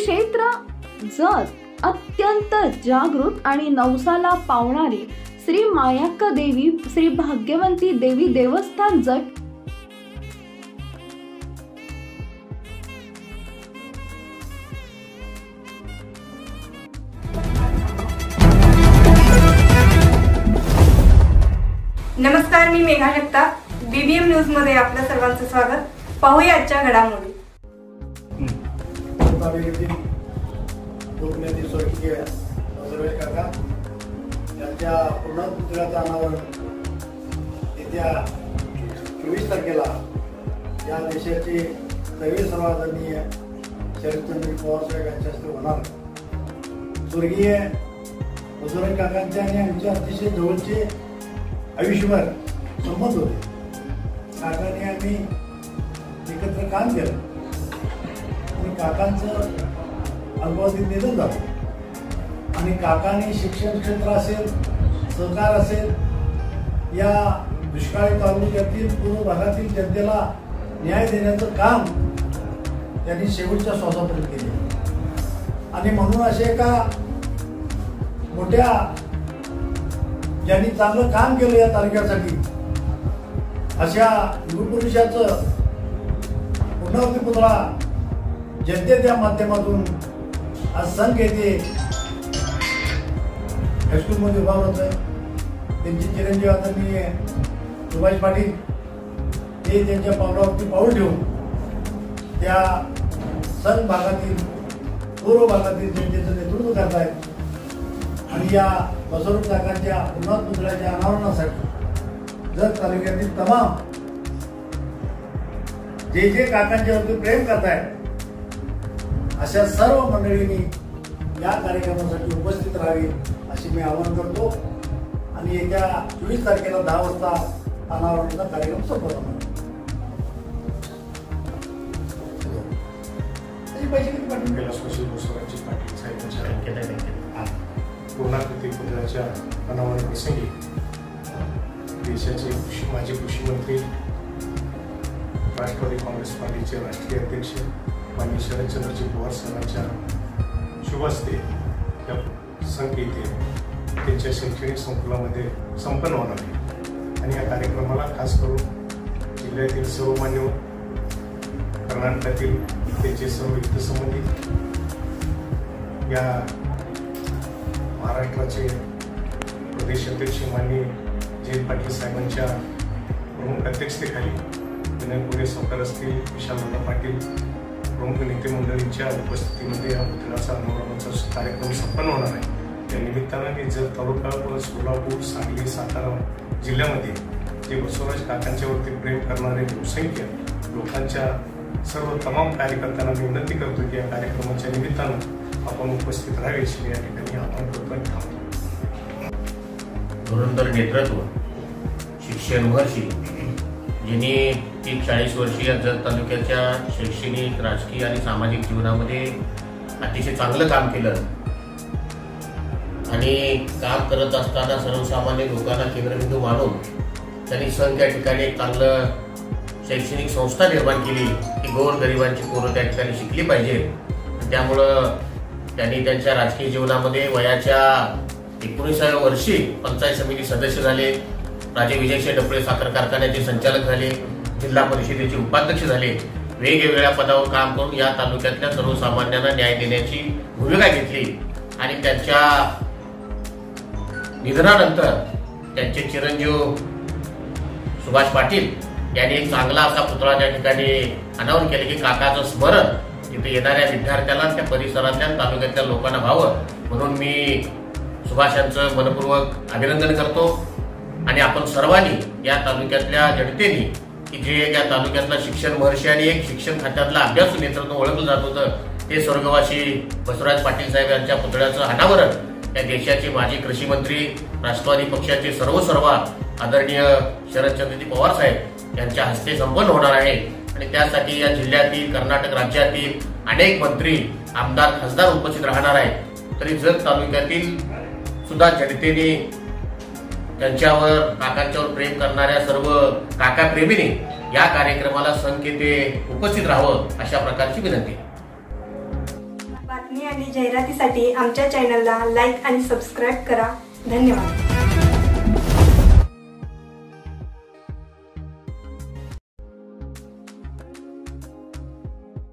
क्षेत्र जत अत्यंत जागृत आणि नवसाला पावणारी श्री मायाक्का देवी श्री भाग्यवंती देवी देवस्थान जत नमस्कार, मी मेघा जगताप. बीबीएम न्यूज मध्ये आपल्या सर्वांचं स्वागत. पाहूया आजच्या घडामोडी. स्वर्गीय सर्वेश काका यांच्या पुण्यतिथीचं अनावरण येत्या 24 तारखेला या देशाचे दैवी सर्वाधरणीय शरदचंद्र पवार साहेब यांच्या हस्ते होणार. स्वर्गीय सर्वेश काकांचे आणि आमचे अतिशय जवळचे आयुष्यभर संबंध होते. काकाने आम्ही एकत्र काम केलं आणि काकांचं अल्पावधीत निधन झालं. आणि काकाने शिक्षण क्षेत्र असेल, सहकार असेल, या दुष्काळी तालुक्यातील पूर्व भागातील जनतेला न्याय देण्याचं काम त्यांनी शेवटच्या श्वासापर्यंत केले. आणि म्हणून असे एका मोठ्या ज्यांनी चांगलं काम केलं या तालुक्यासाठी अशा युगपुरुषाचं पुण्यवती पुतळा जनतेच्या माध्यमातून आज संघ येथे हायस्कूलमध्ये उभा होतोय. त्यांची चिरंजीव आदरणीय सुभाष पाटील ते त्यांच्या पावलावरती पाऊल ठेवून त्या संघ भागातील पूर्व भागातील जनतेचं नेतृत्व करत आहेत. आणि या बसवरूप काकांच्या पुण्यवती पुतळ्याच्या अनावरणासाठी जत तालुक्यातील तमाम जे काकांच्यावरती प्रेम करतायत अशा सर्व मंडळींनी या कार्यक्रमासाठी उपस्थित राहावी अशी मी आवाहन करतो. आणि येत्या 24 तारखेला 10 वाजता अनावरणाचा कार्यक्रम संपन्न होणार. पूर्णाकृती पुतळ्याच्या अनावरण प्रसंगी देशाचे माजी कृषी मंत्री, राष्ट्रवादी काँग्रेस पार्टीचे राष्ट्रीय अध्यक्ष माननीय शरदचंद्रजी पवार साहेबांच्या शुभ हस्ते या संघ येथे त्यांच्या शैक्षणिक संकुलामध्ये संपन्न होणार आहे. आणि या कार्यक्रमाला खास करून जिल्ह्यातील सर्व मान्यवर, कर्नाटकातील त्यांचे सर्व हितसंबंधित, या महाराष्ट्राचे प्रदेश अध्यक्ष माननीय जयंत पाटील साहेबांच्या प्रमुख अध्यक्षतेखाली विनय कोरे सावकार असतील, विशालदादा पाटील प्रमुख नेते मंडळींच्या उपस्थितीमध्ये या पुतळ्याचा अनावरणाचा कार्यक्रम संपन्न होणार आहे. त्या निमित्तानं जत तालुका व सोलापूर, सांगली, सातारा जिल्ह्यामध्ये जे बसवराज काकांच्यावरती प्रेम करणारे बहुसंख्य लोकांच्या सर्व तमाम कार्यकर्त्यांना मी विनंती करतो की या कार्यक्रमाच्या निमित्तानं आपण उपस्थित राहावे अशी या ठिकाणी आवाहन करतो. धुरंधर नेतृत्व, शिक्षण महर्षी, ज्यांनी 30-40 वर्षीय जत तालुक्याच्या शैक्षणिक, राजकीय आणि सामाजिक जीवनामध्ये अतिशय चांगलं काम केलं. आणि काम करत असताना सर्वसामान्य लोकांना केंद्रबिंदू मानून त्यांनी संघ त्या ठिकाणी एक चांगलं शैक्षणिक संस्था निर्माण केली की गोरगरिबांची पोरं त्या ठिकाणी शिकली पाहिजे. त्यामुळं त्यांनी त्यांच्या राजकीय जीवनामध्ये वयाच्या 19व्या वर्षी पंचायत समिती सदस्य झाले, राजे विजयसिंह डफळे साखर कारखान्याचे संचालक झाले, जिल्हा परिषदेचे उपाध्यक्ष झाले. वेगवेगळ्या पदावर काम करून या तालुक्यातल्या सर्वसामान्यांना न्याय देण्याची भूमिका घेतली. आणि त्यांच्या निधनानंतर त्यांचे चिरंजीव सुभाष पाटील यांनी एक चांगला असा पुतळा त्या ठिकाणी अनावरण केले की काकाचं स्मरण तिथे येणाऱ्या विद्यार्थ्याला, त्या परिसरातल्या तालुक्यातल्या लोकांना व्हावं. म्हणून मी सुभाष यांचं मनपूर्वक अभिनंदन करतो. आणि आपण सर्वांनी या तालुक्यातल्या जनतेने की जे या तालुक्यातला शिक्षण महर्षी आणि एक शिक्षण खात्यातला अभ्यासू नेतृत्व ओळखलं जात होतं ते स्वर्गवासी बसवराज पाटील साहेब यांच्या पुतळ्याचं अनावरण या देशाचे माजी कृषी मंत्री, राष्ट्रवादी पक्षाचे सर्व आदरणीय शरदचंद्रजी पवार साहेब यांच्या हस्ते संपन्न होणार आहे. आणि त्यासाठी या जिल्ह्यातील, कर्नाटक राज्यातील अनेक मंत्री, आमदार, खासदार उपस्थित राहणार आहेत. तरी जत तालुक्यातील सुद्धा जनतेने त्यांच्यावर, काकांच्यावर प्रेम करणाऱ्या सर्व काका प्रेमीने या कार्यक्रमाला संघ येथे उपस्थित राहावं अशा प्रकारची विनंती. बातमी आणि जाहिरातीसाठी आमच्या चॅनलला लाईक आणि सबस्क्राईब करा. धन्यवाद.